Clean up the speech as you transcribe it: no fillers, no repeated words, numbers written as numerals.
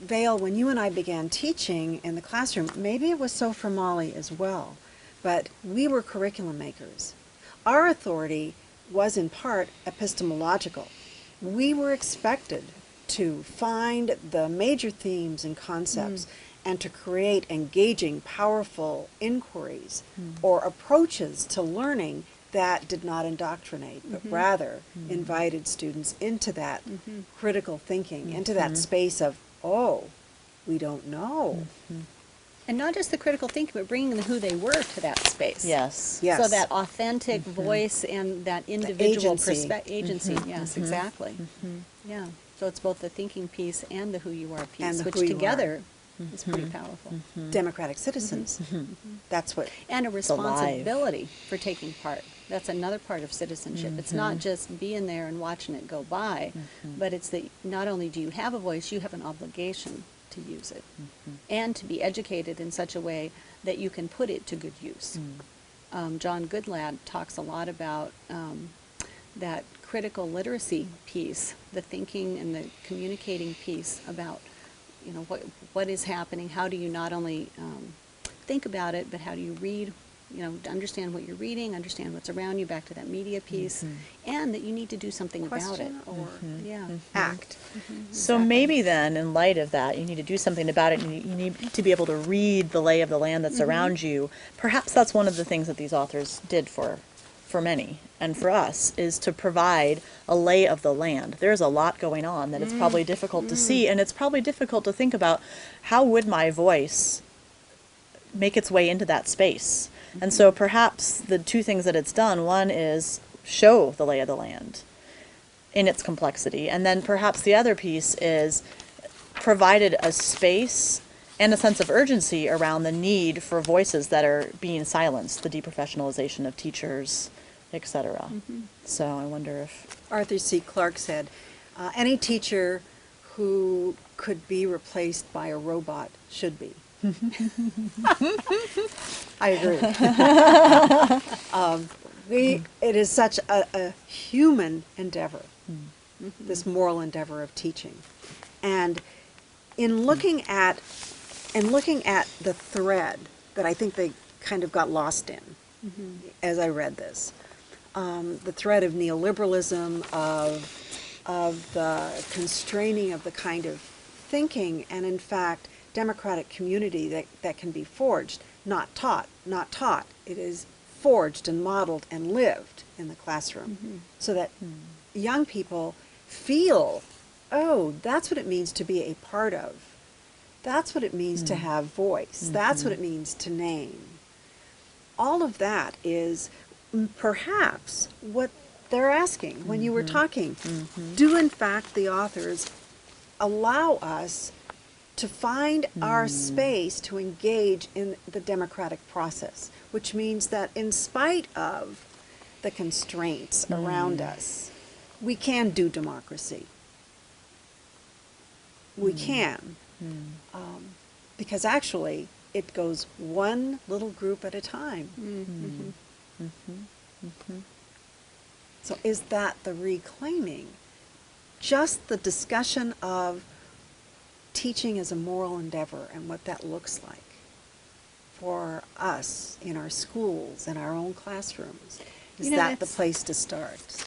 Vale, when you and I began teaching in the classroom, maybe it was so for Molly as well, but we were curriculum makers. Our authority was in part epistemological. We were expected to find the major themes and concepts and to create engaging, powerful inquiries or approaches to learning that did not indoctrinate, but rather invited students into that critical thinking, into that space of, oh, we don't know. And not just the critical thinking, but bringing who they were to that space. Yes. Yes. So that authentic voice and that individual agency. Agency. Yes, exactly. Yeah. So it's both the thinking piece and the who you are piece, And the which who you together is pretty powerful. Democratic citizens. That's what. And a alive. responsibility for taking part. That's another part of citizenship. It's not just being there and watching it go by, but it's that not only do you have a voice, you have an obligation to use it and to be educated in such a way that you can put it to good use. John Goodlad talks a lot about that critical literacy piece, the thinking and the communicating piece about, you know, what is happening, how do you not only think about it, but how do you read, you know, to understand what you're reading, understand what's around you, back to that media piece, and that you need to do something about it. Question or Act. So maybe then, in light of that, you need to do something about it, and you need to be able to read the lay of the land that's around you. Perhaps that's one of the things that these authors did for many, and for us, is to provide a lay of the land. There's a lot going on that it's probably difficult to see, and it's probably difficult to think about how would my voice make its way into that space. And so perhaps the two things that it's done, one is show the lay of the land in its complexity, and then perhaps the other piece is provided a space and a sense of urgency around the need for voices that are being silenced, the deprofessionalization of teachers, etc. So I wonder if... Arthur C. Clarke said, any teacher who could be replaced by a robot should be. I agree. It is such a human endeavor, this moral endeavor of teaching. And in looking at the thread that I think they kind of got lost in as I read this, the thread of neoliberalism, of the constraining of the kind of thinking, and in fact, democratic community that can be forged, not taught. It is forged and modeled and lived in the classroom, so that young people feel, oh, that's what it means to be a part of. That's what it means to have voice. That's what it means to name. All of that is perhaps what they're asking when you were talking. Do in fact the authors allow us to find our space to engage in the democratic process, which means that in spite of the constraints around us, we can do democracy. We can. Because actually, it goes one little group at a time. So is that the reclaiming? Just the discussion of teaching as a moral endeavor and what that looks like for us in our schools, in our own classrooms. Is that the place to start?